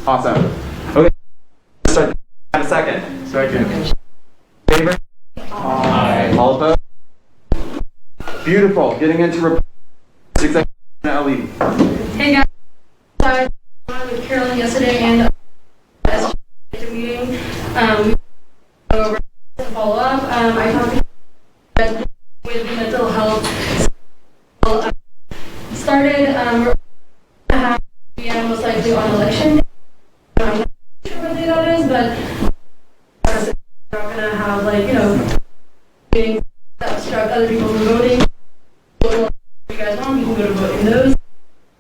Awesome. Okay. Start. Have a second. Second. Favor? Aye. All opposed? Beautiful. Getting into report. Ellie. Hey guys, I was with Carolyn yesterday and as a meeting, we go over to follow up. I talked to you with mental health. Started, we're going to have most likely on election. I'm not sure what day that is, but we're not going to have meetings that obstruct other people from voting. If you guys want, you can go to vote in those.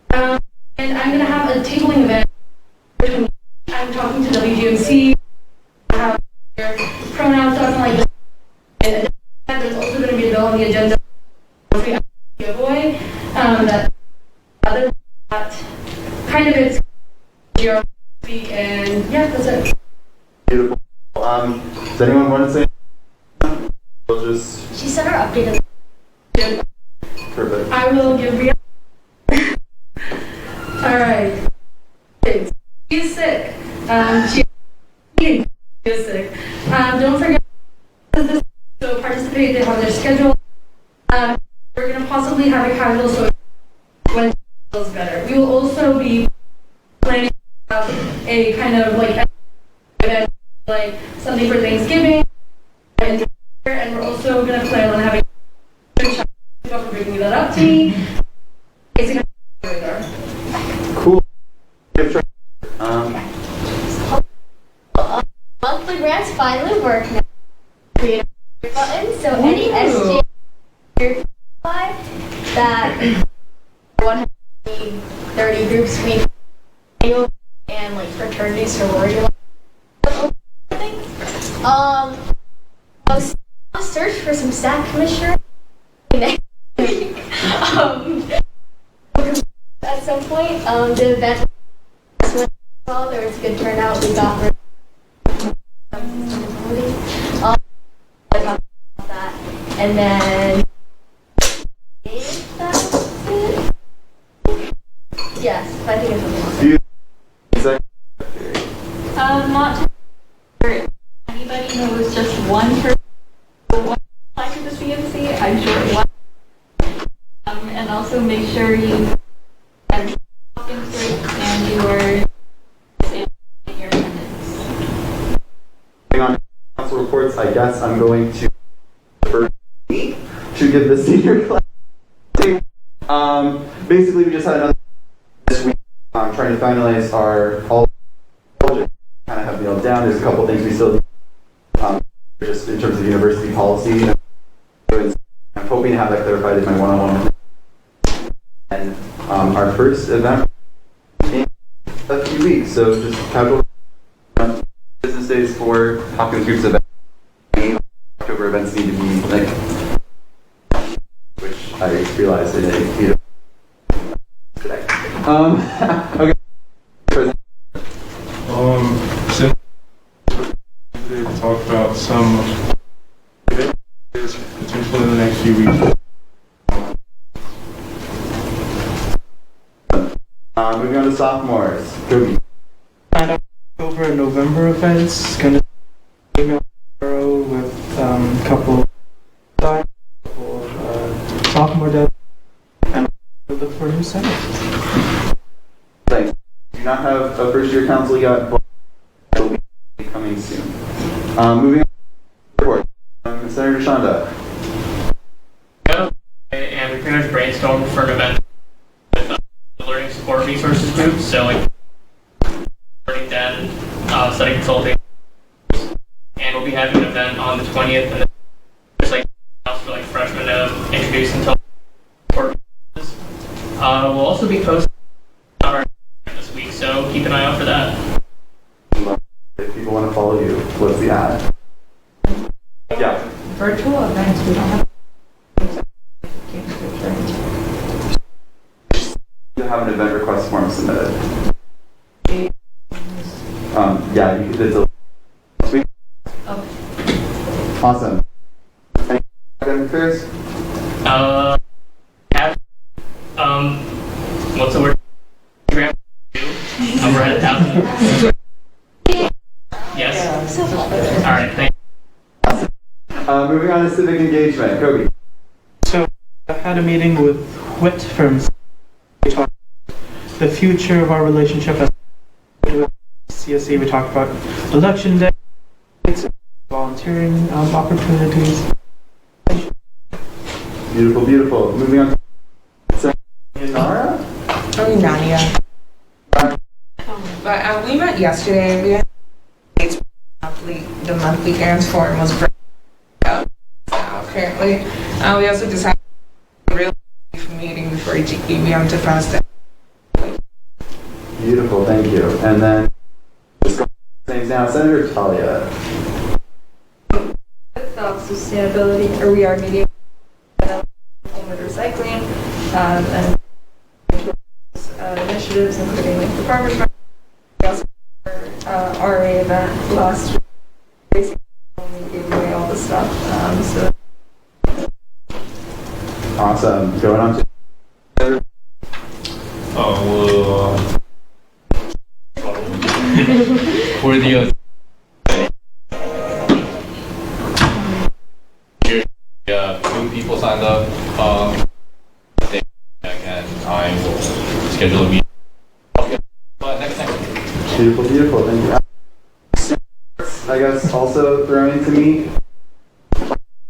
And I'm going to have a tabling event. I'm talking to WGMC. I have their pronouns, something like this. And there's also going to be a bill on the agenda giveaway. That kind of it's zero speak, and yeah, that's it. Beautiful. Does anyone want to say? We'll just. She said her updated. Perfect. I will give you. All right. She's sick. She is sick. Don't forget this. So participate. They have their schedule. We're gonna possibly have a casual so when she feels better. We will also be planning a kind of event, like something for Thanksgiving, and we're also gonna plan on having. For bringing that up to me. Cool. Monthly grants finally work now. Create a button so any SJ that 130 groups we annual and fraternity sorority things. I'll search for some SAC commissioner next week. At some point, the event well, there was a good turnout. We got that, and then yes, I think it's okay. Not sure anybody knows just one person apply to the CMC. I'm sure it was. And also make sure you have walking breaks and your attendance. On council reports, I guess I'm going to first week to give the senior class. Basically, we just had another this week trying to finalize our all kind of have nailed down. There's a couple things we still just in terms of university policy. I'm hoping to have that clarified in my one-on-one. And our first event in a few weeks, so just casual business days for Hopkins Group's event. October events need to be which I realized in a today. Okay. Since they talked about some events potentially in the next few weeks. Moving on to sophomores. Toby. October and November events, going to email with a couple of sophomore dev and look for new senators. Thanks. Do not have a first year council yet, but will be coming soon. Moving on to report. Senator Shonda. And we pretty much brainstormed for an event with the learning support resources group, so learning data, study consulting, and we'll be having an event on the 20th, and then just for freshmen to introduce themselves. We'll also be posting on our this week, so keep an eye out for that. If people want to follow you, what's the ad? Yeah. Virtual events, we don't have. You have an event request form submitted. Yeah, you could do it. Sweet. Okay. Awesome. Any academic affairs? What's the word? We're at 1,000 Yes? All right, thank you. Moving on to civic engagement. Kobe. So I had a meeting with Whit from the future of our relationship as CSE. We talked about election day, volunteering opportunities. Beautiful, beautiful. Moving on to Nara. I'm Nania. But we met yesterday. We had the monthly errands form was great. Apparently, we also just had a real meeting before each EBM to pass that. Beautiful, thank you. And then, just going names now, Senator Talia. Sustainability, or we are meeting with recycling and initiatives, including like the farmers market. We also had our RA event last week. Basically, we gave away all the stuff. So Awesome. Going on to for the two people signed up. And I will schedule a meeting. Okay. Next time. beautiful, beautiful. Thank you. I guess also thrown into me.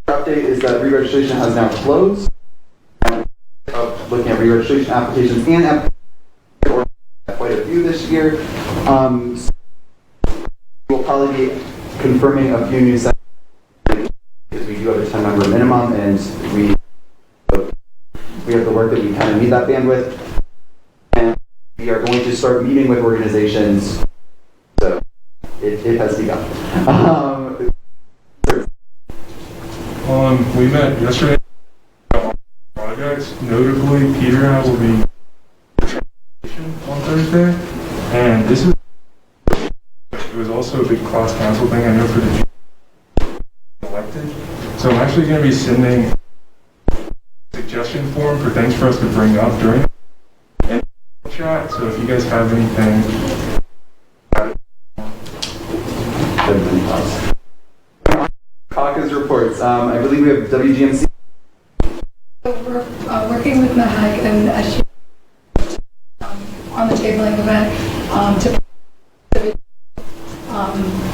Update is that re-registration has now closed. Looking at re-registration applications and applications, quite a few this year. We'll probably be confirming a few new sections because we do have a 10-member minimum, and we have the work that we kind of need that bandwidth. And we are going to start meeting with organizations. So it has begun. We met yesterday. Projects, notably, Peter and I will be on Thursday, and this is. It was also a big class council thing. I know for the elected, so I'm actually going to be sending a suggestion form for things for us to bring up during and chat. So if you guys have anything. Caucus reports. I believe we have WGMC. We're working with Mahag and on the tabling event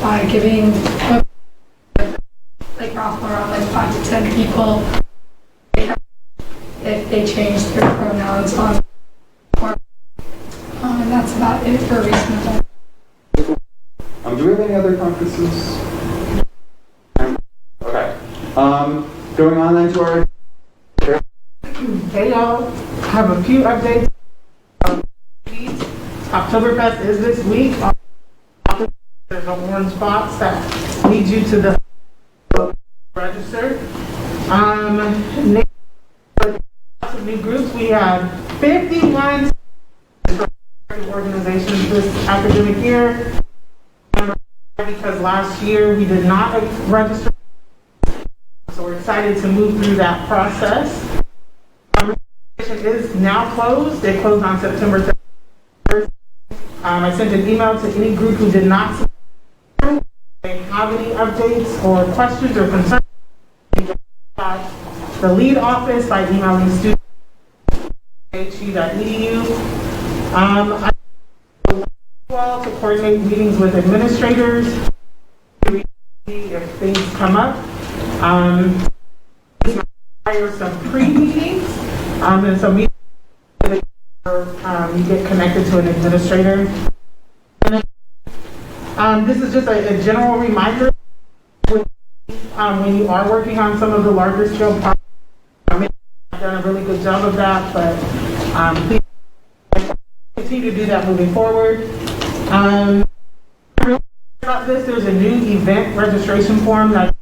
by giving like around like 5 to 10 people if they change their pronouns on and that's about it for a recent event. Do we have any other conferences? Okay. Going on then to our. Hey y'all, have a few updates. Oktoberfest is this week. There's a orange box that leads you to the register. Lots of new groups. We have 51 organizations this academic year. Because last year we did not register, so we're excited to move through that process. Registration is now closed. It closed on September 3rd. I sent an email to any group who did not submit. If they have any updates or questions or concerns, you can contact the lead office by emailing students@hu.edu. I well to coordinate meetings with administrators if things come up. Hire some pre-meetings, and so meetings you get connected to an administrator. And then, this is just a general reminder when you are working on some of the larger scale projects. I've done a really good job of that, but please continue to do that moving forward. About this, there's a new event registration form that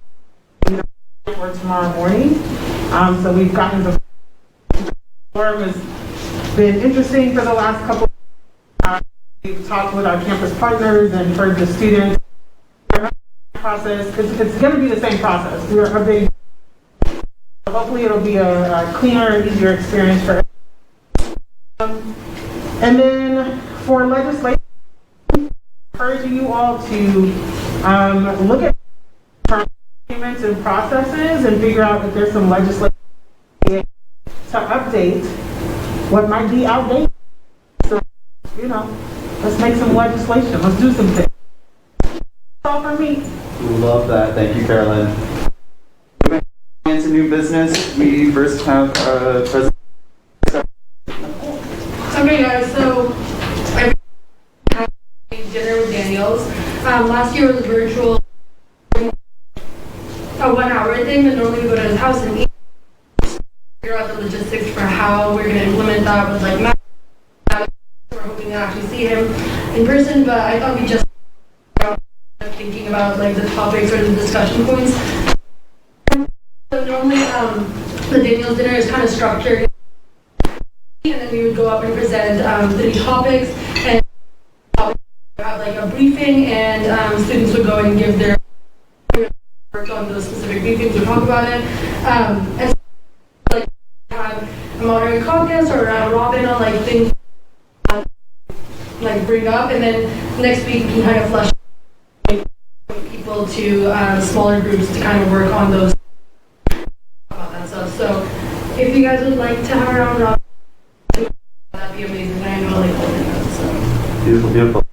for tomorrow morning. So we've gotten the form has been interesting for the last couple. We've talked with our campus partners and heard the students process. It's going to be the same process. We are updating. Hopefully, it'll be a cleaner and easier experience for everyone. And then for legislation, encouraging you all to look at documents and processes and figure out if there's some legislation to update what might be outdated. So, let's make some legislation. Let's do some things. That's all for me. Love that. Thank you, Carolyn. Moving on into new business, we first have President. Okay, guys, so I had dinner with Daniels. Last year was virtual, a 1 hour thing, but normally we go to his house and eat. Figure out the logistics for how we're going to implement that with like Matt. We're hoping to actually see him in person, but I thought we just thinking about like the topics or the discussion points. So normally the Daniels dinner is kind of structured, and then we would go up and present the topics and have like a briefing, and students would go and give their work on those specific briefings or talk about it. And so, like have a moderating caucus or a Robin on like things like bring up, and then next week we can kind of flesh people to smaller groups to kind of work on those about that stuff. So if you guys would like to have our own Robin, that'd be amazing. I know like holding that. So Beautiful, beautiful.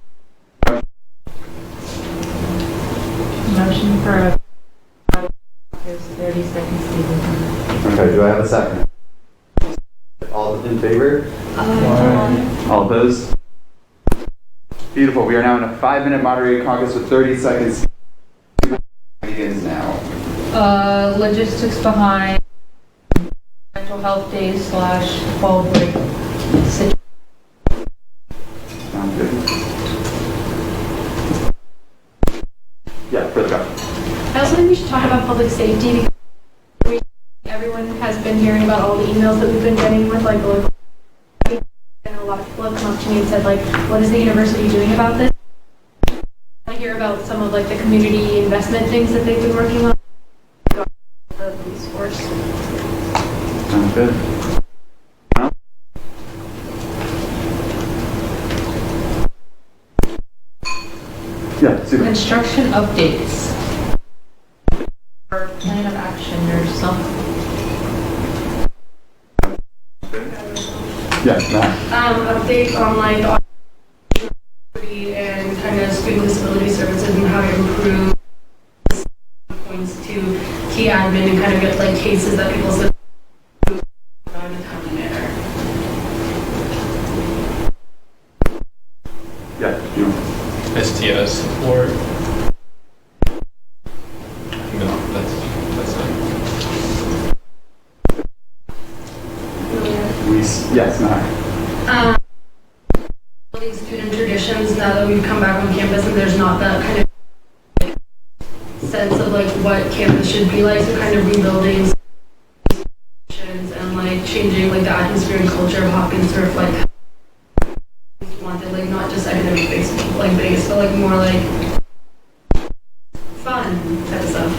Motion for is 30 seconds. Okay, do I have a second? All in favor? All opposed? Beautiful. We are now in a 5-minute moderated caucus with 30 seconds. Begins now. Logistics behind mental health days / fall break situation. Sounds good. Yeah, further go. I also think we should talk about public safety, because everyone has been hearing about all the emails that we've been getting with like the local, and a lot of people have come up to me and said like, what is the university doing about this? I hear about some of like the community investment things that they've been working on. The police force. Sounds good. Yeah, super. Construction updates. Or plan of action or something. Yes, Matt. Update on like and kind of student disability services and how to improve points to key admin and kind of get like cases that people said in a timely manner. Yeah, you. STS support. No, that's it. Yes, Matt. Student traditions, now that we've come back on campus and there's not that kind of sense of like what campus should be like, so kind of rebuilding traditions and like changing like the atmosphere and culture of Hopkins to reflect wanted, like not just academic based like based, but like more like fun type of stuff.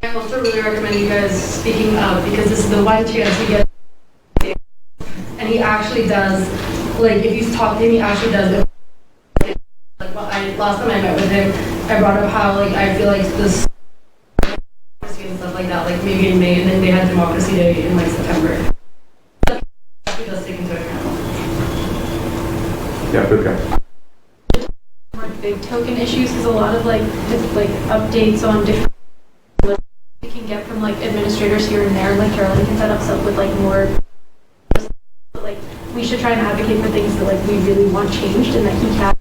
I also really recommend you guys speaking up, because this is the one chance you get. And he actually does, like, if you talk to him, he actually does it. Like, well, last time I met with him, I brought up how, like, I feel like this and stuff like that, like, maybe in May, and then they had Democracy Day in, like, September. He does take into account. Yeah, good guy. More big token issues, because a lot of, like, updates on different we can get from, like, administrators here and there, like, Carolyn can set us up with, like, more. Like, we should try and advocate for things that like we really want changed and that he can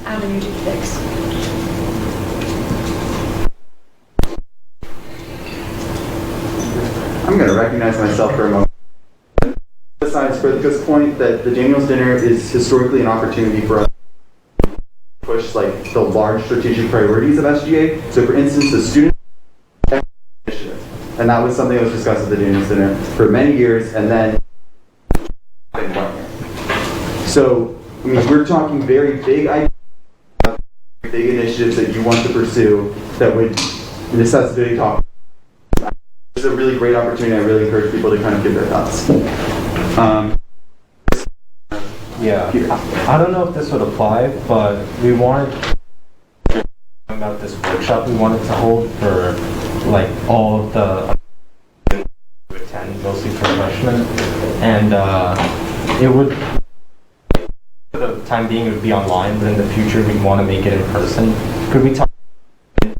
avenue to fix. I'm going to recognize myself for a moment. Besides Frithica's point that the Daniels dinner is historically an opportunity for us to push like the large strategic priorities of SGA. So for instance, the student initiative. And that was something that was discussed at the Daniels dinner for many years, and then so, I mean, we're talking very big ideas, big initiatives that you want to pursue that would necessitate talk. It's a really great opportunity. I really encourage people to kind of give their thoughts. Yeah. I don't know if this would apply, but we wanted about this workshop we wanted to hold for like all of the attend, mostly for freshmen, and it would, for the time being, it would be online, but in the future we'd want to make it in person. Could we talk into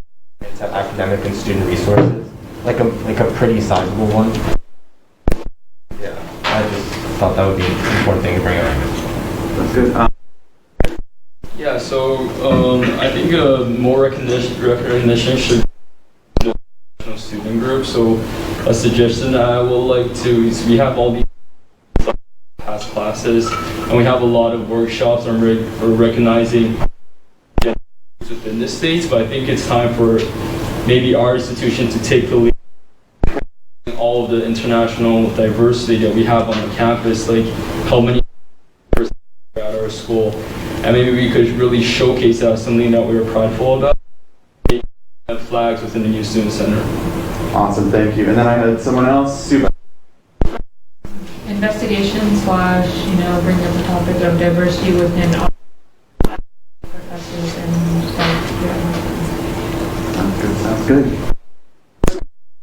academic and student resources, like a pretty sizable one? Yeah, I just thought that would be an important thing to bring up. That's good. Yeah, so I think more recognition should be a student group. So a suggestion that I would like to is we have all these past classes and we have a lot of workshops on recognizing within the states, but I think it's time for maybe our institution to take the lead in all of the international diversity that we have on the campus, like how many at our school. And maybe we could really showcase that as something that we were prideful about. Have flags within the new student center. Awesome, thank you. And then I had someone else, Suba. Investigation / bring up the topic of diversity within all professors and staff. Sounds good.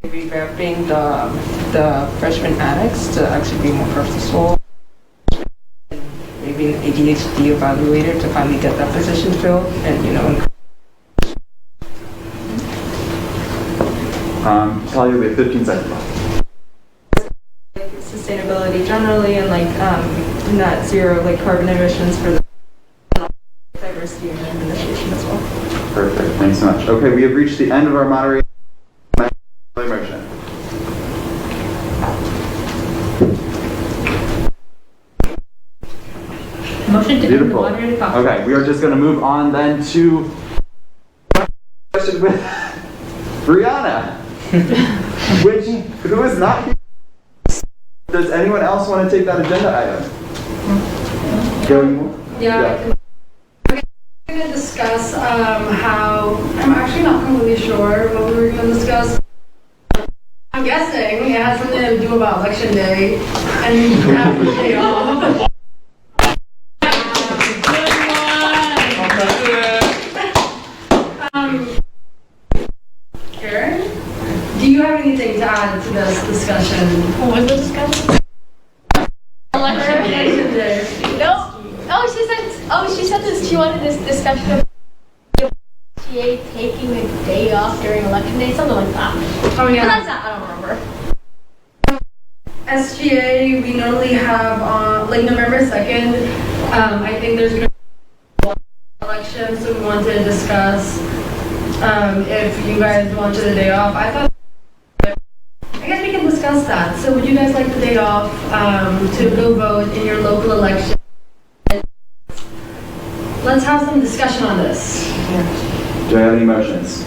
Revamping the freshman annex to actually be more purposeful. Maybe an ADHD evaluator to finally get that position filled, and Talia, we have 15 seconds left. Sustainability generally, and net zero carbon emissions for the diversity and administration as well. Perfect, thanks so much. Okay, we have reached the end of our moderation motion. Motion to end the Beautiful. moderated caucus. Okay, we are just going to move on then to question with Brianna, who is not here. Does anyone else want to take that agenda item? Yeah. I'm going to discuss how, I'm actually not completely sure what we were going to discuss. I'm guessing it has something to do about election day and you have the day off. Karen, do you have anything to add to this discussion? What was the discussion? Election day. No. She said this. She wanted this discussion of TA taking a day off during election day, something like that. Oh yeah. But that's not. I don't remember. SGA, we normally have on November 2nd. I think there's going to be an election, so we wanted to discuss if you guys wanted the day off. I guess we can discuss that. So would you guys like the day off to go vote in your local election? Let's have some discussion on this. Do I have any motions?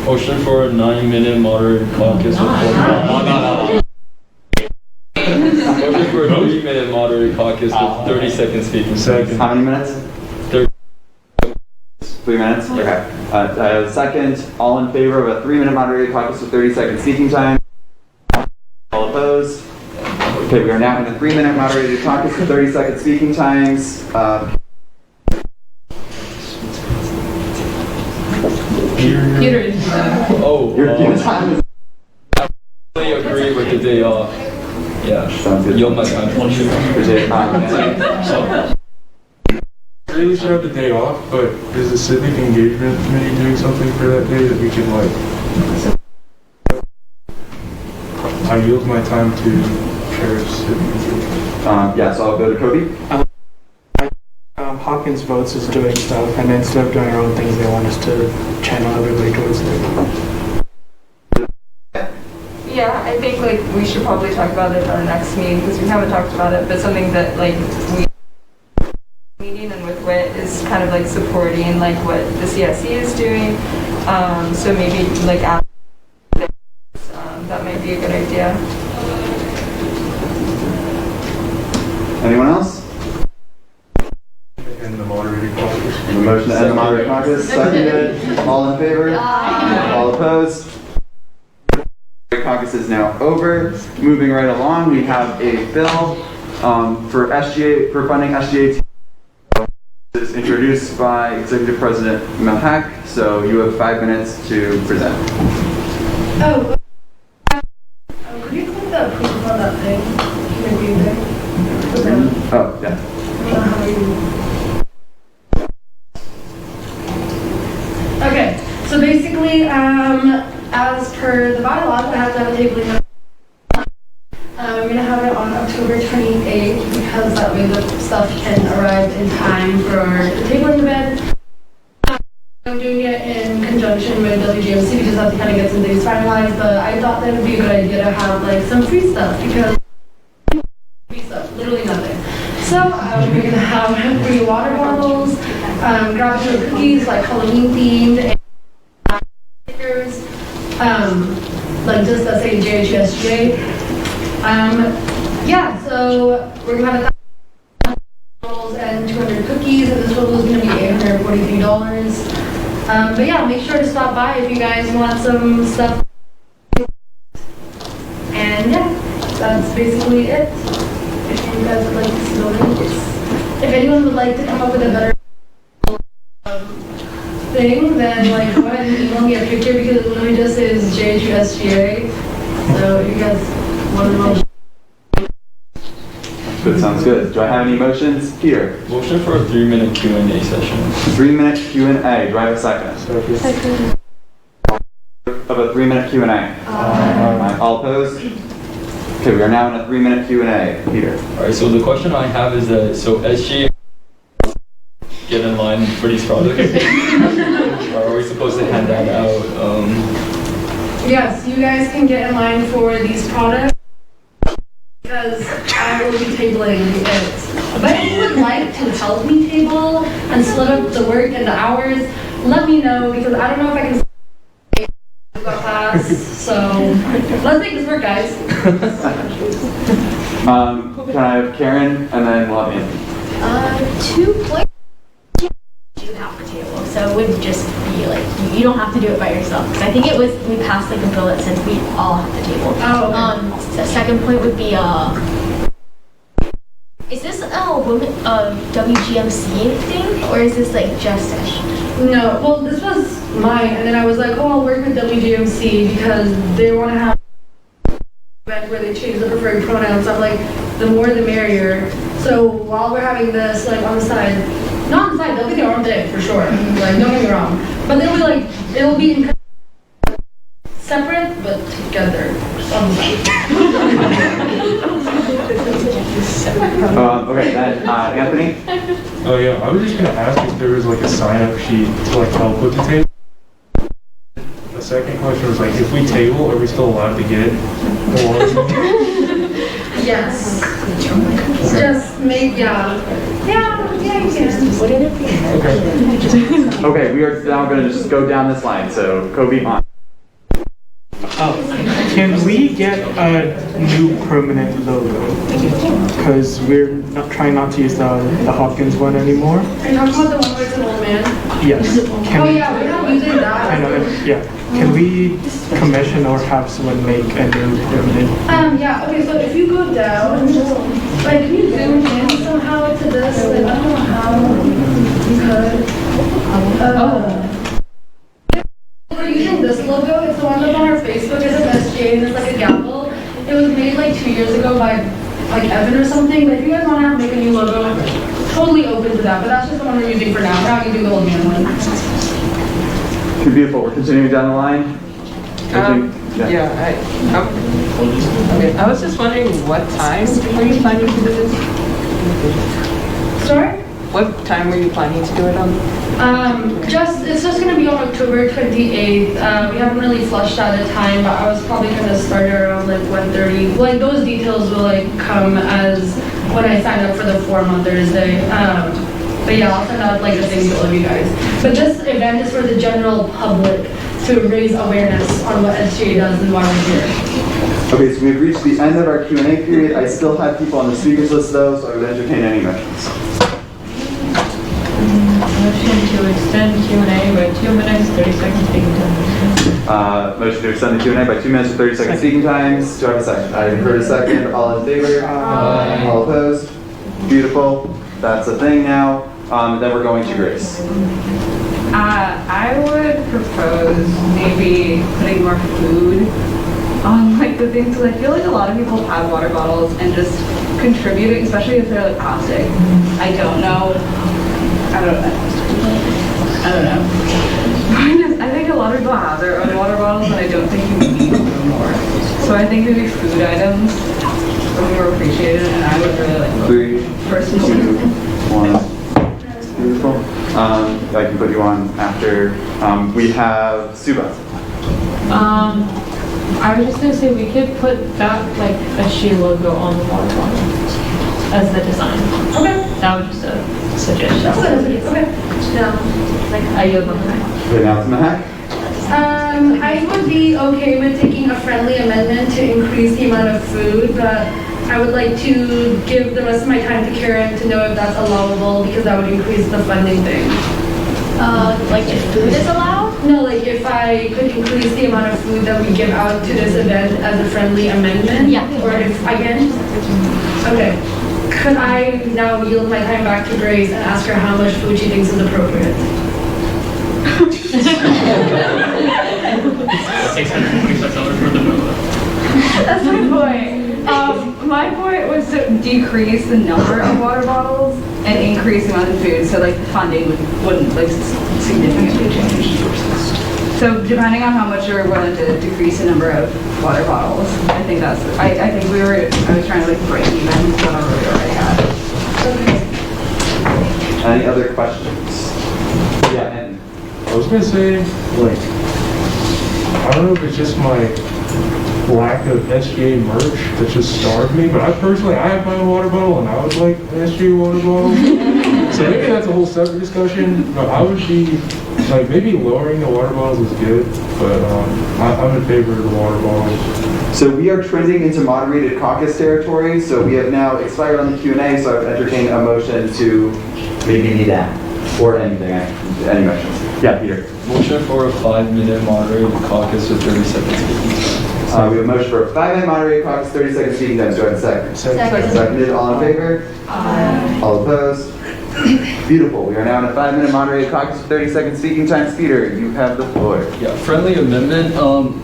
Motion for a 9-minute moderated caucus. Motion for a 3-minute moderated caucus with 30 seconds speaking. Second. How many minutes? 30. 3 minutes? Okay. I have a second. All in favor of a 3-minute moderated caucus with 30 seconds speaking time? All opposed? Okay, we are now in a 3-minute moderated caucus with 30 second speaking times. Peter is Your time is. I really agree with the day off. Yeah. Sounds good. Yield my time. Really should have the day off, but is the civic engagement committee doing something for that day that we can I yield my time to chair of civic engagement. Yeah, so I'll go to Cody. Hawkins Votes is doing stuff, and instead of doing our own things, they want us to channel everybody towards them. Yeah, I think we should probably talk about it at our next meeting because we haven't talked about it, but something that we meeting and with WIT is kind of supporting what the CSC is doing. So maybe after that might be a good idea. Anyone else? And the moderated caucus. The motion to end the moderated caucus. Seconded. All in favor? All opposed? Caucus Caucus is now over. Moving right along, we have a bill for funding SGA. This is introduced by Executive President Mahak, so you have 5 minutes to present. Oh, could you click the approval on that thing? Maybe there. Oh, yeah. Okay, so basically, as per the bylaws, I have to have a tabling. We're going to have it on October 28th because that way the stuff can arrive in time for the tabling event. I'm doing it in conjunction with WGMC because I have to kind of get some things finalized, but I thought that it would be a good idea to have like some free stuff because free stuff, literally nothing. So we're going to have free water bottles, grab some cookies like Halloween themed, and stickers, like just that say JHSJ. Yeah, so we're going to have 1,000 bottles and 200 cookies, and this total is going to be $843. But yeah, make sure to stop by if you guys want some stuff. And yeah, that's basically it. If you guys would like to see the links. If anyone would like to come up with a better thing, then like go ahead and email me a picture because it literally just says JHUSGA. So if you guys want to know. Good, sounds good. Do I have any motions? Peter? Motion for a 3-minute Q&A session. 3-minute Q&A. Do I have a second? Second. Of a 3-minute Q&A. All opposed? Okay, we are now in a 3-minute Q&A. Peter? Alright, so the question I have is that, so SG get in line for these products? Or are we supposed to hand that out? Yes, you guys can get in line for these products because I will be tabling it. But if you would like to help me table and split up the work and the hours, let me know because I don't know if I can class. So let's make this work, guys. Can I have Karen and then we'll have Anthony? 2 points. You have the table, so it would just be like you don't have to do it by yourself. Because I think it was we passed like a bill that said we all have the table. Oh. Okay. The second point would be is this a WGMC thing or is this like just No, well this was mine, and then I was like, oh, I'll work with WGMC because they want to have event where they change the preferred pronouns. I'm like, the more the merrier. So while we're having this like on the side. Not on the side, they'll be their own thing for sure. Like, don't get me wrong. But they'll be like, it'll be separate but together on the side. Okay, then Anthony? Oh yeah, I was just gonna ask if there was like a sign-up sheet to like help with the table. The second question was like, if we table, are we still allowed to get more? Yes. Just make, yeah, you can. Okay, we are now going to just go down this line. So, Kobe on. Can we get a new permanent logo? Because we're not trying not to use the Hopkins one anymore. Are you talking about the one where it's an old man? Yes. Can we, yeah, we're not using that. I know, yeah. Can we commission or have someone make a new permanent? Yeah, okay, so if you go down, like, can you zoom in somehow to this? Like, I don't know how you could. We're using this logo. It's the one that's on our Facebook. It's an SJ and it's like a gavel. It was made like 2 years ago by like Evan or something. But if you guys want to make a new logo, totally open to that. But that's just the one we're using for now. We're not going to do the old man one. Okay, beautiful. We're continuing down the line. I was just wondering what time were you planning to do this? Sorry? What time were you planning to do it on? It's just going to be on October 28th. We haven't really flushed out a time, but I was probably going to start around like 1:30. Like those details will like come as when I sign up for the form on Thursday. But yeah, I'll send out like the things to all of you guys. But this event is for the general public to raise awareness on what SGA does and why we're here. Okay, so we've reached the end of our Q&A period. I still have people on the speakers list though, so I would entertain any motions. motion to extend Q&A by 2 minutes, 30 seconds speaking time. Motion to extend the Q&A by 2 minutes and 30 seconds speaking times. Do I have a second? I haven't heard a second. All in favor? All opposed? Beautiful. That's a thing now. Then we're going to Grace. I would propose maybe putting more food on like the things, because I feel like a lot of people have water bottles and just contributing, especially if they're like plastic. I don't know. I think a lot of people have their own water bottles, and I don't think you need them more. So I think maybe food items would be more appreciated, and I would really like 3, personally. 2, 1. Beautiful. I can put you on after. We have Suba. I was just gonna say we could put that like a she logo on the water bottle as the design. Okay. That was just a suggestion. Okay. I yield my time. Okay, now it's Mahak. I would be okay with taking a friendly amendment to increase the amount of food, but I would like to give the rest of my time to Karen to know if that's allowable, because that would increase the funding thing. Like if food is allowed? No, like if I could increase the amount of food that we give out to this event as a friendly amendment? Yeah. Or if I can? Okay. Could I now yield my time back to Grace and ask her how much food she thinks is appropriate? $625 for the Nova. That's my point. My point was to decrease the number of water bottles and increase the amount of food, so like the funding wouldn't like significantly change. So depending on how much you're willing to decrease the number of water bottles, I think that's. I think I was trying to like break even whatever we already had. Any other questions? Yeah, and I was gonna say, like, I don't know if it's just my lack of SGA merch that just starved me, but I have my own water bottle and I would like an SGA water bottle. So maybe that's a whole separate discussion, but I would be, like, maybe lowering the water bottles is good, but I'm in favor of the water bottles. so we are trending into moderated caucus territory, so we have now expired on the Q&A, so I would entertain a motion to maybe be that, or anything, any motions. Yeah, Peter. Motion for a 5-minute moderated caucus with 30 seconds speaking time. We have a motion for a 5-minute moderated caucus, 30 seconds speaking time. Do I have a second? Second. Seconded. All in favor? Aye. All opposed? Beautiful. We are now in a 5-minute moderated caucus with 30 seconds speaking time. Peter, you have the floor. Yeah, friendly amendment.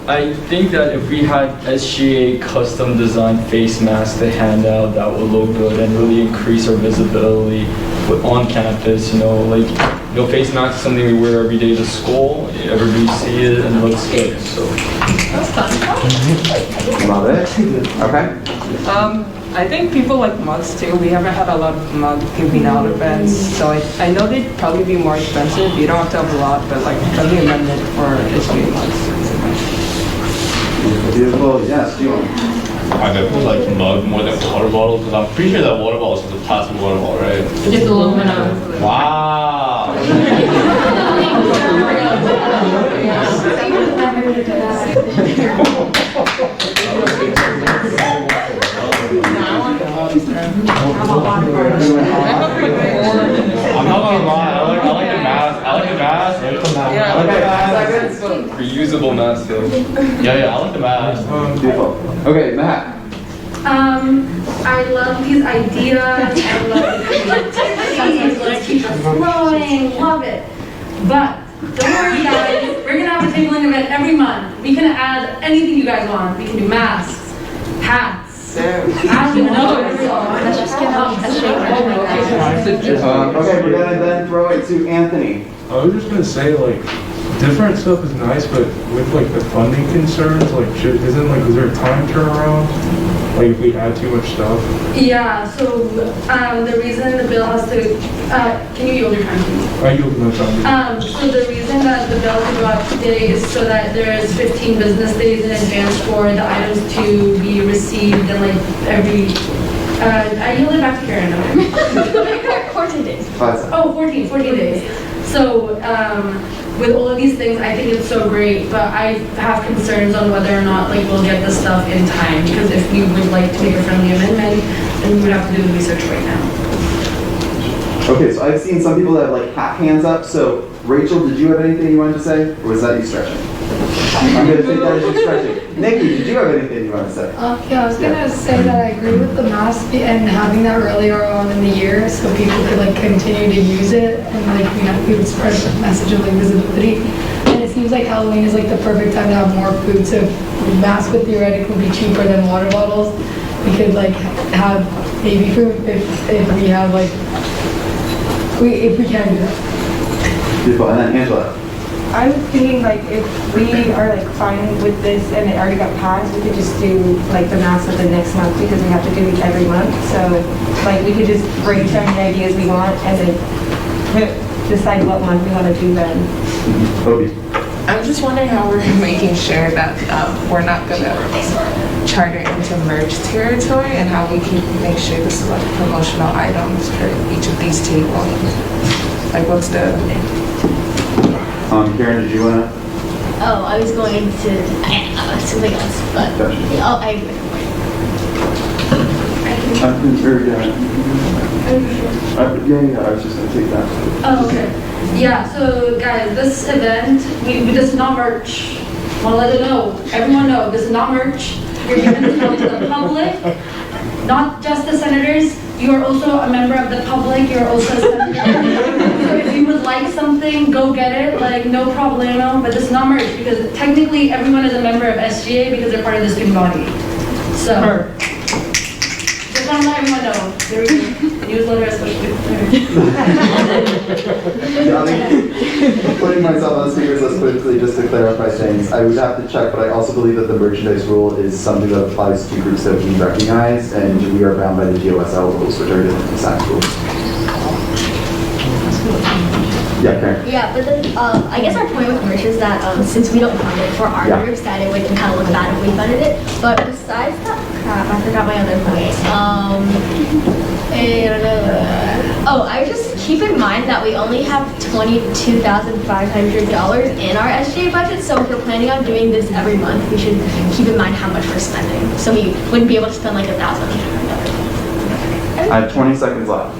I think that if we had SGA custom designed face masks to hand out, that would look good and really increase our visibility on campus. Face masks is something we wear every day to school. Everybody see it and it looks good. So. That's fun. Love it. Okay. I think people like mugs too. We haven't had a lot of mug giving out events, so I know they'd probably be more expensive. You don't have to have a lot, but like friendly amendment for SGA mugs. Beautiful. Yes, you want. I definitely like mug more than water bottles, because I'm pretty sure that water bottle is just a plastic water bottle, right? Just aluminum. Wow. I'm not gonna lie, I like the mask. I like the mask. I like the mask. Reusable mask though. Yeah, I like the mask. Beautiful. Okay, Matt. I love these ideas. I love the creativity. Let's keep it flowing. Love it. But don't worry, guys. We're gonna have a tabling event every month. We can add anything you guys want. We can do masks, hats. I don't even know what it's on. Let's just get out the Okay, we're gonna then throw it to Anthony. I was just gonna say, like, different stuff is nice, but with like the funding concerns, like, is there a time turnaround? Like if we add too much stuff? Yeah, so the reason the bill has to, can you yield your time please? I yield my time. So the reason that the bill can go out today is so that there is 15 business days in advance for the items to be received and like I yield it back to Karen now. 14 days. 14 days. So with all of these things, I think it's so great, but I have concerns on whether or not like we'll get the stuff in time, because if we would like to make a friendly amendment, then we would have to do the research right now. Okay, so I've seen some people that have like half hands up. So Rachel, did you have anything you wanted to say? Or was that you stretching? I'm going to take that as you stretching. Nikki, did you have anything you want to say? Yeah, I was gonna say that I agree with the mask and having that earlier on in the year so people could like continue to use it and like, you know, we would spread the message of like visibility. And it seems like Halloween is like the perfect time to have more food, so masks would theoretically be cheaper than water bottles. We could like have baby food if we have like, if we can do that. Beautiful. And then Angela. I'm thinking like if we are like fine with this and it already got passed, we could just do like the mask of the next month because we have to do it every month. So like we could just brainstorm the ideas we want and then decide what month we want to do then. Obi. I'm just wondering how we're making sure that we're not going to charter into merch territory and how we can make sure this is like promotional items for each of these tables. Like what's the... Karen, did you want to? Oh, I was going to something else, but oh, I agree. Yeah, I was just going to take that. Oh, okay. Yeah, so guys, this event, this is not merch. I want to let you know, everyone know, this is not merch. You're giving this out to the public, not just the senators. You are also a member of the public. You're also a senator. So if you would like something, go get it. Like, no problemo. But this is not merch because technically everyone is a member of SGA because they're part of the student body. So, just want to let everyone know. There we go. Newsletter especially. Putting myself on the speakers list quickly just to clarify things. I would have to check, but I also believe that the merchandise rule is something that applies to groups that we recognize, and we are bound by the GOSL rules, which are different from SACS rules. Yeah, Karen. Yeah, but then I guess our point with merch is that since we don't fund it for our groups, that it would kind of look bad if we funded it. But besides that, crap, I forgot my other point. I just keep in mind that we only have $22,500 in our SGA budget. So if we're planning on doing this every month, we should keep in mind how much we're spending. So we wouldn't be able to spend like $1,000. I have 20 seconds left.